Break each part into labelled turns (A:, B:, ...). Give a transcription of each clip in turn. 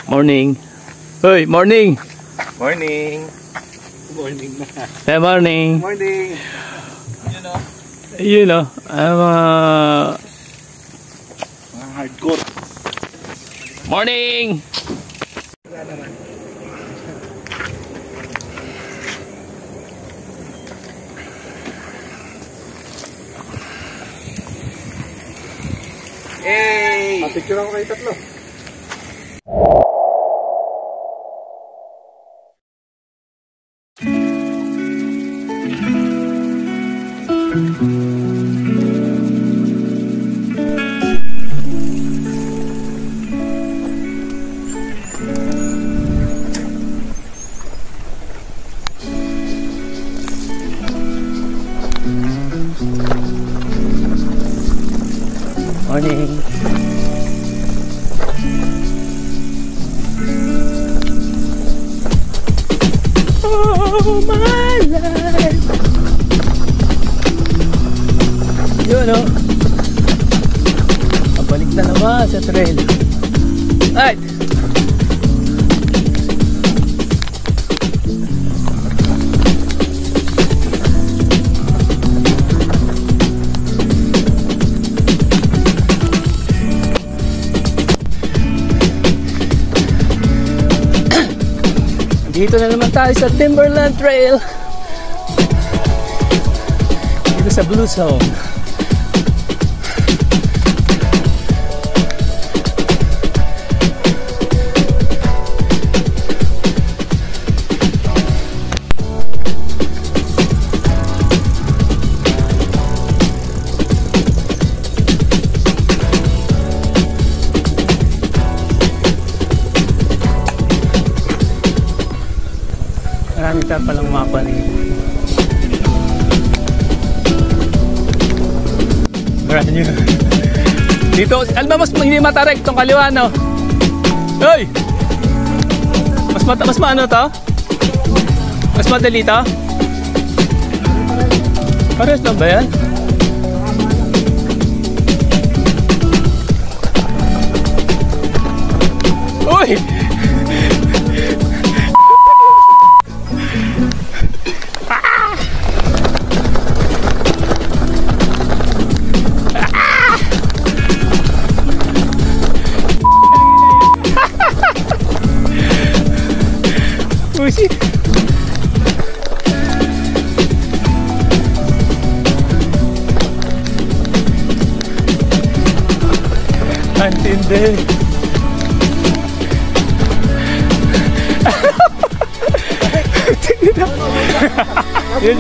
A: Morning. Hoy, morning.
B: Morning.
C: Morning na.
A: Hey, morning.
C: Morning.
A: You know, I'm
C: Mga hardcore.
A: morning.
C: Hey! Picture ako kayo tatlo.
A: Morning. Oh my life. Yun o. Pabalik na naman sa trail. Alright. Dito na naman tayo sa Timberland Trail. Dito sa Blue Zone. Marami tayo palang mapa brand new. Dito, alam ba mas hindi matarek tong kaliwa, no? Hoy! Mas maano to? Mas madali to? Pares lang ba yan? Uy! Pusi. Antindi. Yun.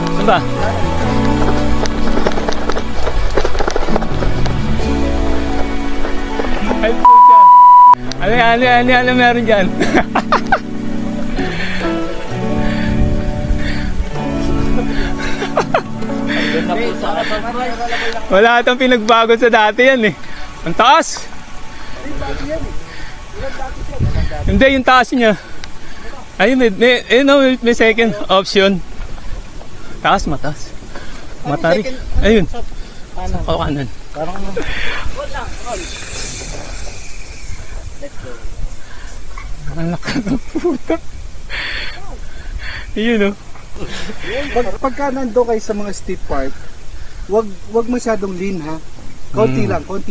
A: Ano ba? Ay, puta. Ano meron dyan? Wala itong pinagbago sa dati yan eh. Ang taas. Hindi, yung taas niya. Ayun, may second option. Taas, mataas. Matari. Ayun. O kanan. Ang lakas ng puta. Yun o.
C: Pagka nando kayo sa mga steep part, wag masyadong lean ha. Konti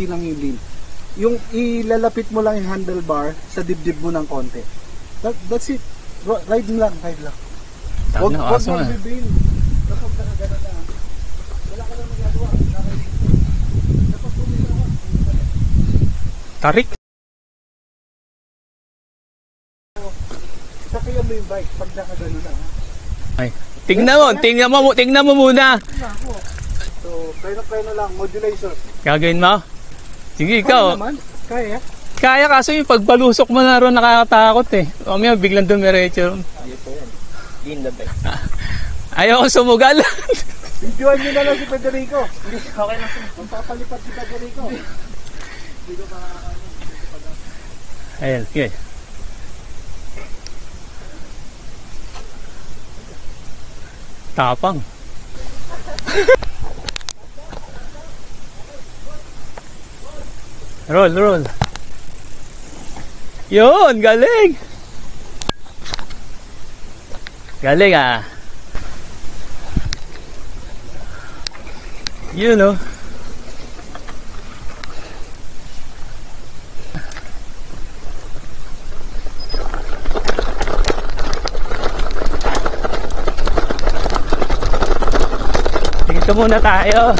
C: lang yung lean. Yung ilalapit mo lang yung handlebar sa dibdib mo ng konti. That's it. Ride lang.
A: Wag
C: mag-brain. Kapag nakagana na, wala ka lang magagawa.
A: Tarik.
C: Sakayan mo yung bike pag nakagana na.
A: Ay, tingnan mo muna.
C: So, try na lang, modulation.
A: Gagawin mo? Sige, ikaw.
C: Kaya?
A: Kaya kaso yung pagbalusok mo na ron nakakatakot eh. O may biglang dumiretso. Ayaw ko sumugal.
C: Videoan nyo na lang si Federico. Okay lang. Magpapalipat si Federico.
A: Ayan, sige. Tapang. Roll. Yun, galing. Galing ah. Yun oh. Dito muna tayo.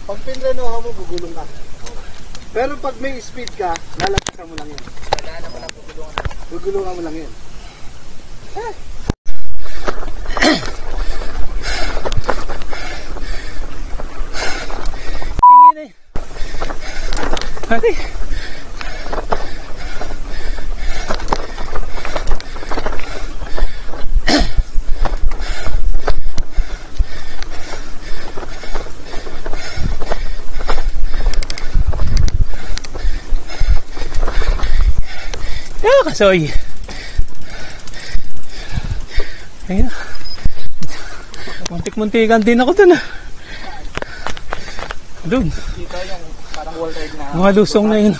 C: Pag pinrenohan mo, gugulong ka. Pero pag may speed ka, lalapitan mo lang yun. Gugulungan mo lang yun.
A: Tingin eh. Hati. Kasoy. Ayun. Muntik-muntikan din ako dun ah. Dun.
C: Dito yung parang wall ride na.
A: Mga lusong na yun.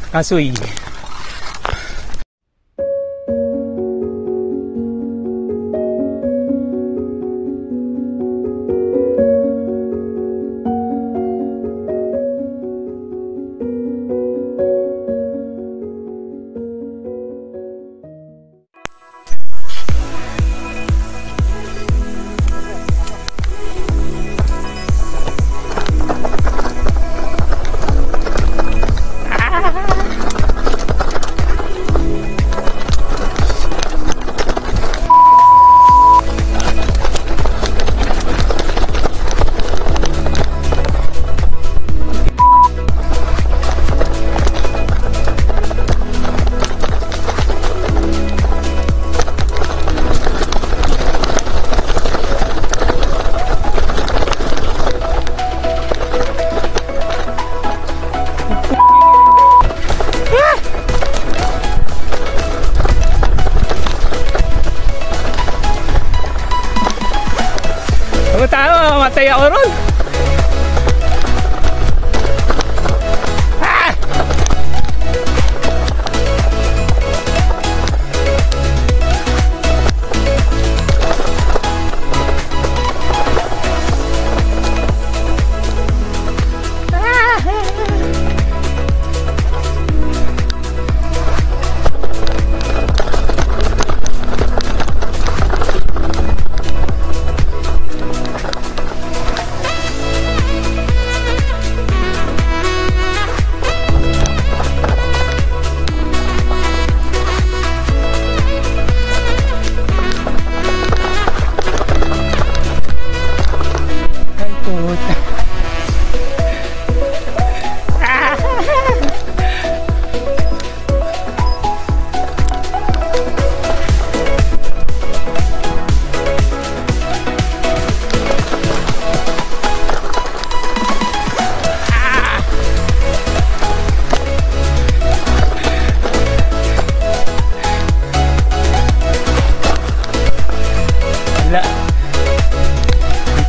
A: Kasoy. Matay ako ron. Ah!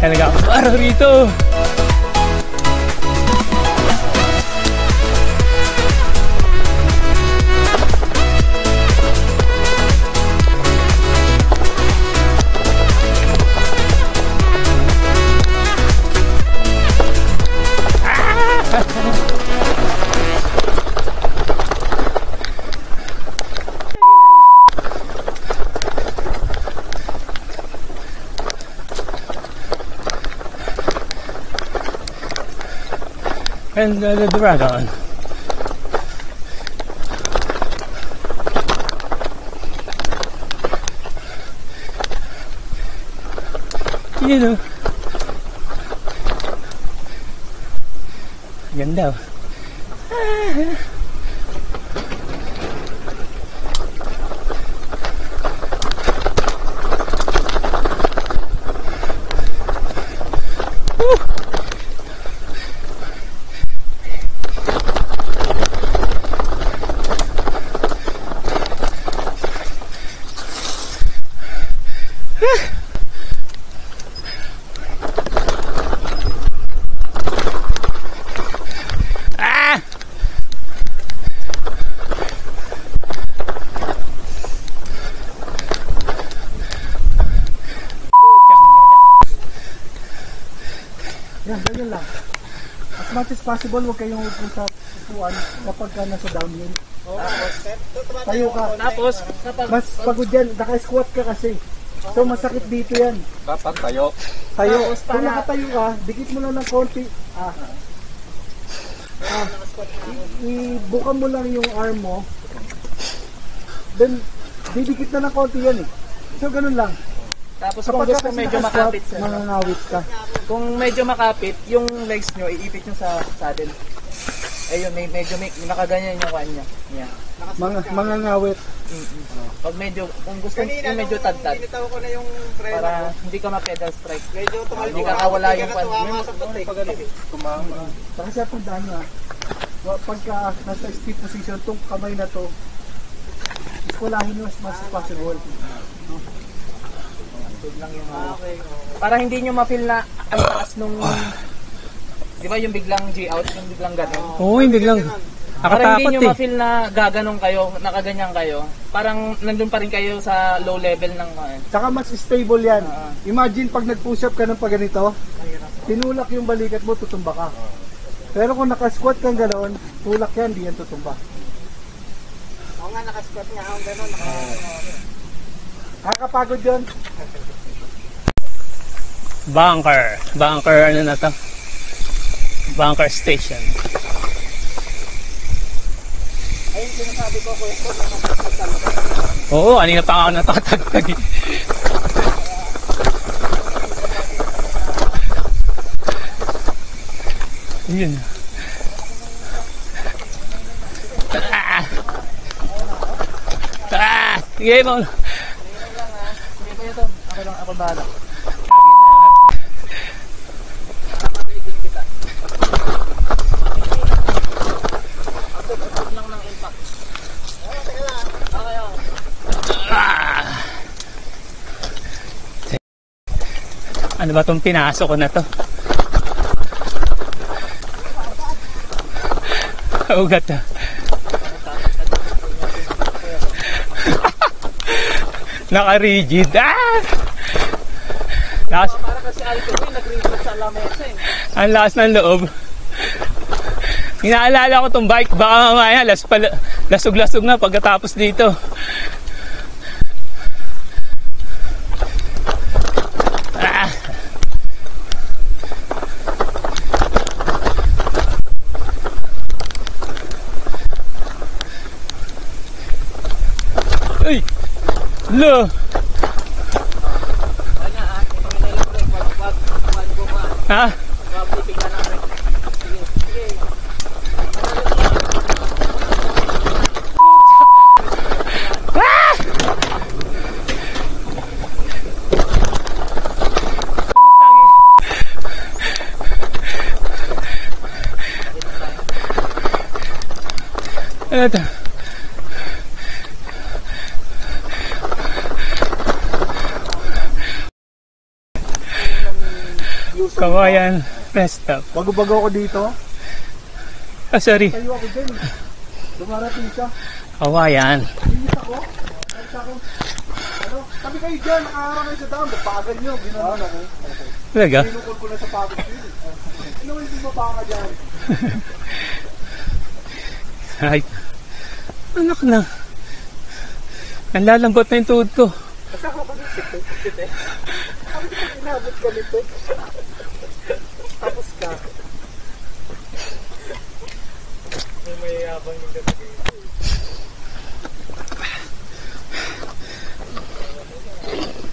A: Talaga ako araw rito. And the dragon. You know. Ganda. Ah!
C: Yan, ganyan lang. As much as possible, huwag kayong upo sa upuan kapag ka nasa downhill. Tayo ka.
A: Tapos, kapag
C: Mas pagod yan, naka-squat ka kasi. So masakit dito yan.
B: Dapat tayo.
C: Tayo.
A: Tapos
C: Kung
A: para-
C: nakatayo ka, dikit mo lang ng konti. Ibuka mo lang yung arm mo. Then, didikit na ng konti yan eh. So ganun lang.
A: Tapos kung
C: Kapag
A: gusto
C: kasi
A: medyo
C: naka-squat,
A: makapit sir.
C: mangangawit ka.
A: Kung medyo makapit, yung legs nyo, iipit nyo sa saddle. Ayun, medyo nakaganyan yung kanya. Yeah.
C: Mangangawit.
A: Pag medyo, kung gusto yung medyo tad-tad.
D: Binitaw ko na yung preno.
A: Para hindi ka ma-pedal strike.
D: Medyo tumalbo
A: Hindi ka kawala yung kwan.
D: sa putik.
C: Saka siya tandaan nyo pagka nasa stiff position, tong kamay na to, iskulahin nyo as much as possible.
A: Para hindi nyo ma-feel na ang taas nung... Di ba yung biglang G-out, yung biglang gano'n?
B: Oo, hindi lang.
A: Para hindi
B: Nakatakot
A: nyo
B: eh.
A: ma-feel na gaganong kayo, nakaganyan kayo. Parang nandun pa rin kayo sa low level ng...
C: Saka mas stable yan. Imagine pag nag-push up ka ng pagganito, tinulak yung balikat mo, tutumba ka. Pero kung naka-squat kang ganoon, tulak yan, di yan tutumba.
D: Ako nga nakasquat nga ako gano'n.
C: Nakakapagod yun.
A: Bunker ano na to? Bunker station.
D: Ayun sinasabi ko ko ito.
A: Oo, kanina pa ako natatagtag eh. Yun. Sige mo. Sige pa ito. Ako lang, ako bahala. Ano ba itong pinasok ko na to? Ugat na. Naka-rigid. Lakas.
D: Para kasi alcohol, nag-reset sa lamesa eh.
A: Ang lakas ng loob. Inaalala ko tong bike. Baka mamaya lasog-lasog na pagkatapos dito. Uy! Lo! Ha? Ano ito? Kawayan rest stop.
C: Bago-bago ako dito,
A: Ah, sorry.
C: tayo ako dyan. Dumarating siya.
A: Kawayan.
C: Inis ako. Inis ako. Ano? Kami kayo dyan, nakaharang kayo sa dam. Bapagan nyo. Ginawa ako.
A: Talaga?
C: Pinukol ko na sa pagod yun. Ano hindi mapaka dyan?
A: Ay. Anak na. Ang lalambot na yung tuhod ko.
D: Basta ako pa dito.
C: Kami ko inabot ka nito. Tapos ka.
D: May yabang yung gabi.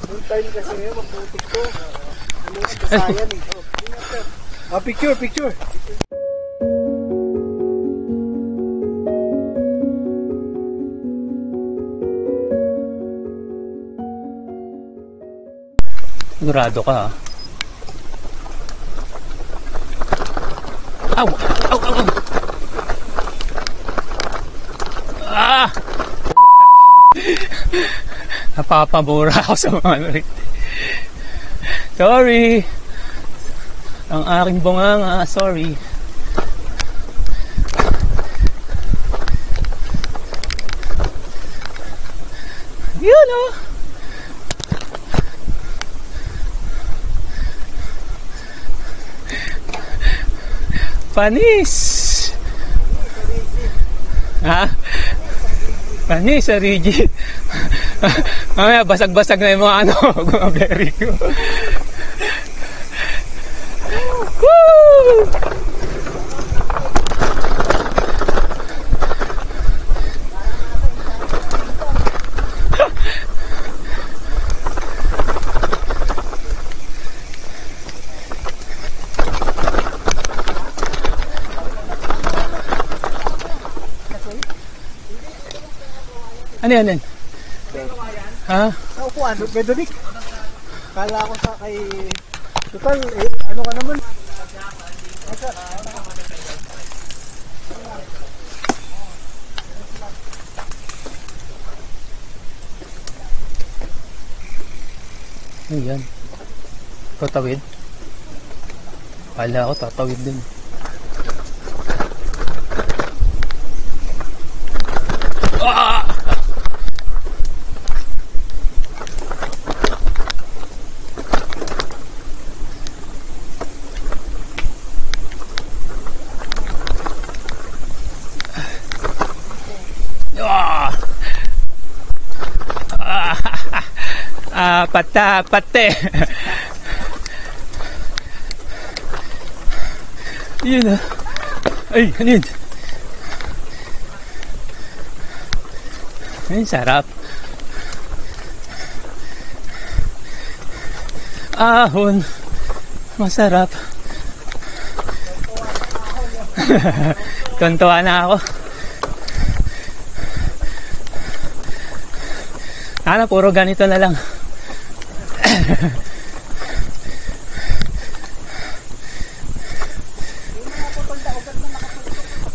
C: Full time kasi ngayon, maputik ko. Ano yung kasayan eh. Picture, picture.
A: Sigurado ka, ha? Aw! Aw! Aw! Aw! Ah! Napapamura ako sa mga ano rin.
B: Sorry. Ang aking bunganga, sorry. Yun oh. Panis. Ha? Panis sa Rigi. Mamaya basag-basag na yung mga ano, mga berry ko. Woo! Ano yan? Ha?
C: Sa upuan, Bedolik. Kala ko sa kay... Total, ano ka naman?
B: Ano yan? Tatawid? Kala ko tatawid din. Ah! Pate. Yun ah. Ay, ano yun? Ay, sarap. Ahon. Masarap. Tuntua na ako. Sana puro ganito na lang.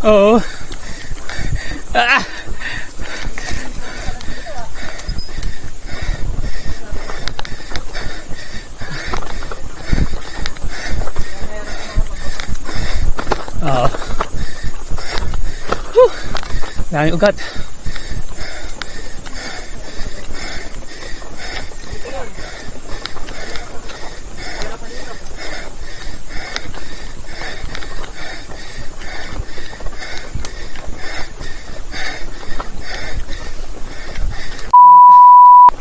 B: Oo. Ah! Oo. Dami ugat.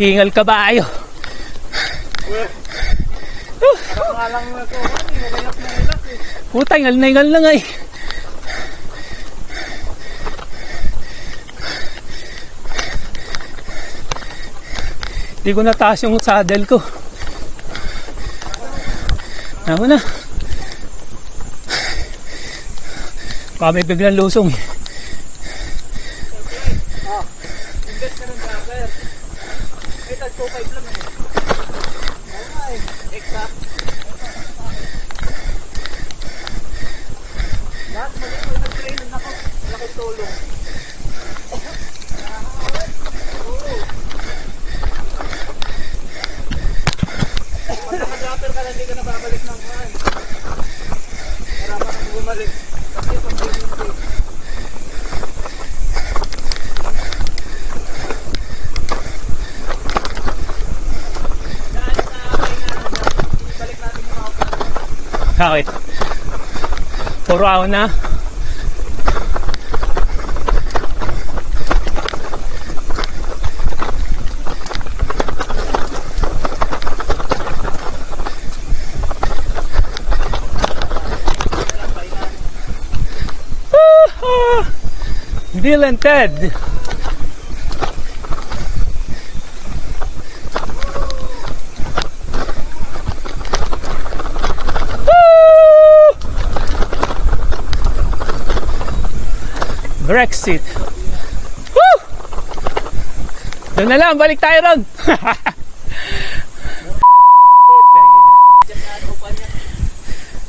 B: Hingal kabayo.
D: Nga lang na ito, relax na relax eh.
B: Puta, hingal na hingal lang ay. Hindi ko nataas yung saddle ko. Ako na. Baka may biglang lusong eh.
D: Invest ka ng driver. Ay, tag 2.5 lang eh. Ay, exact. Lahat mali ko nag-train ako. Laki tulong. Pag naka-dropper ka lang, hindi ka na babalik ng kuhan. Para pa nang bumalik. Kasi pag hindi.
B: Bakit? Puro ako na. Bill and Ted. Brexit. Woo! Doon na lang, balik tayo ron.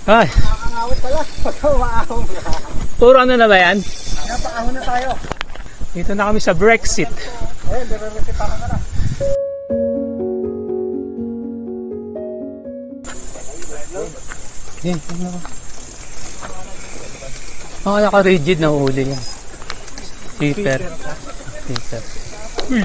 B: Ay,
C: Nakakangawit pala. Pagka umaahon ka.
B: puro ano na ba yan?
C: Napaahon na tayo.
B: Dito na kami sa Brexit.
C: Ayun, dire-resita ka na.
B: Yan, ano? Naka-rigid na huli yan. Zipper. Zipper. Uy!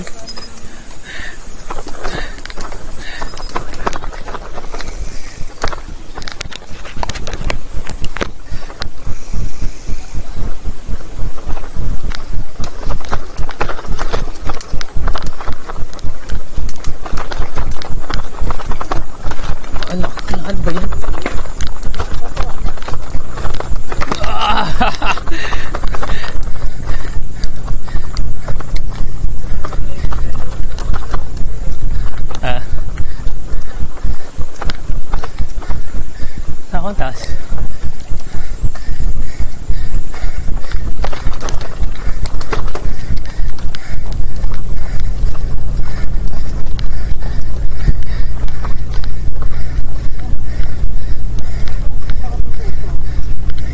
B: Ano ba yan? Akong taas.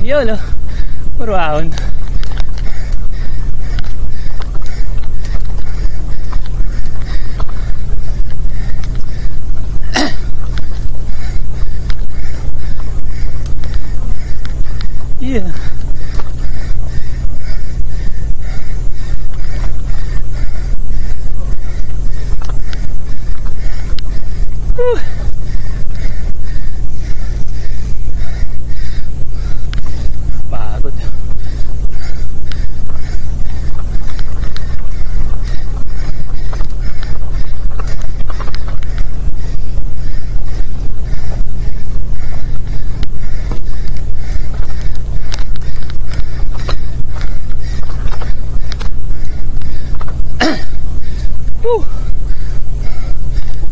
B: Yun o, puro ahon. Yeah. Pagod.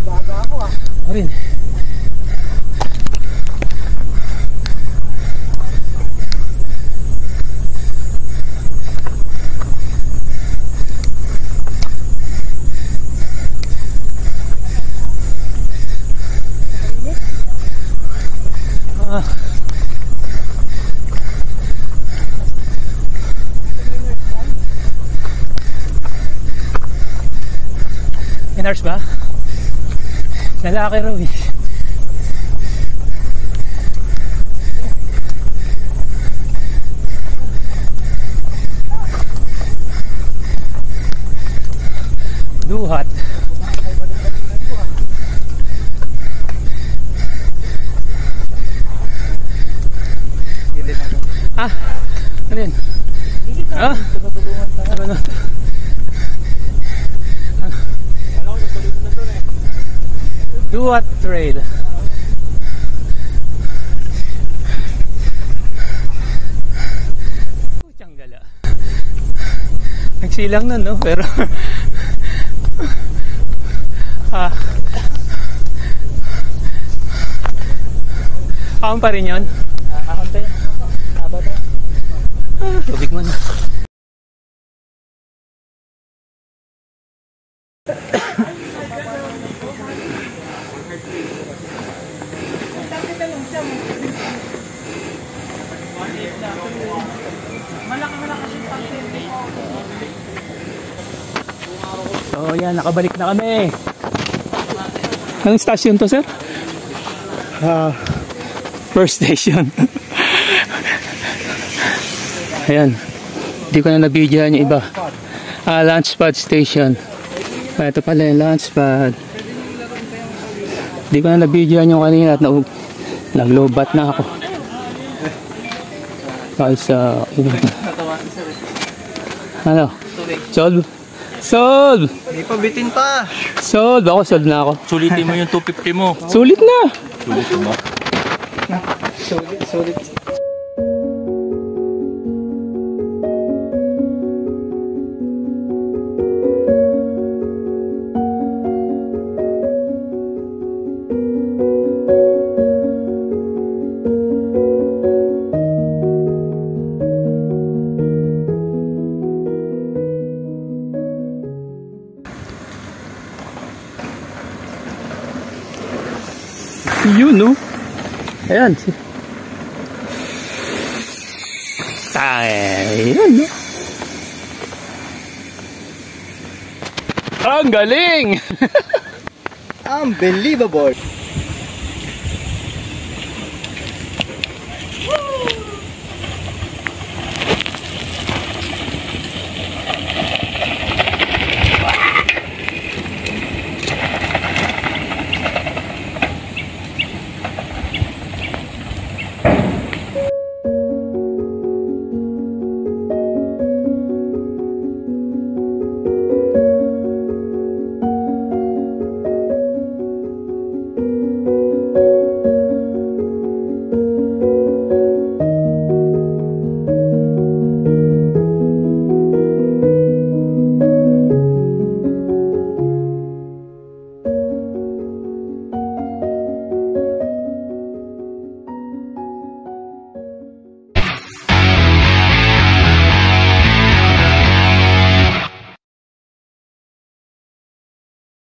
C: Baga ako ah.
B: Rin. Inars ba? Lalaki raw eh. Duhat. Ah, ano yun? Ah, ano na? Duhat Trail. Putyang gala. Nagsilang nun, no? Pero ahon pa rin yun?
A: Ahon tayo. Haba tayo.
B: Tubig mo na. So yan, nakabalik na kami. Anong station to, sir? First station. Ayan. Hindi ko na nabidyohan yung iba. Launch pad station. Ito pala yung launch pad. Hindi ko na nabidyohan yung kanina at naglobat na ako. Dahil sa ano? Solve? Solve!
D: May pabitin pa.
B: Solve! Ako, solve na ako.
D: Sulitin mo yung 250 mo.
B: Sulit na!
D: Sulitin mo.
C: Sulit.
B: Yun, no? Ayan. Ayun, no? Ang galing!
C: Unbelievable!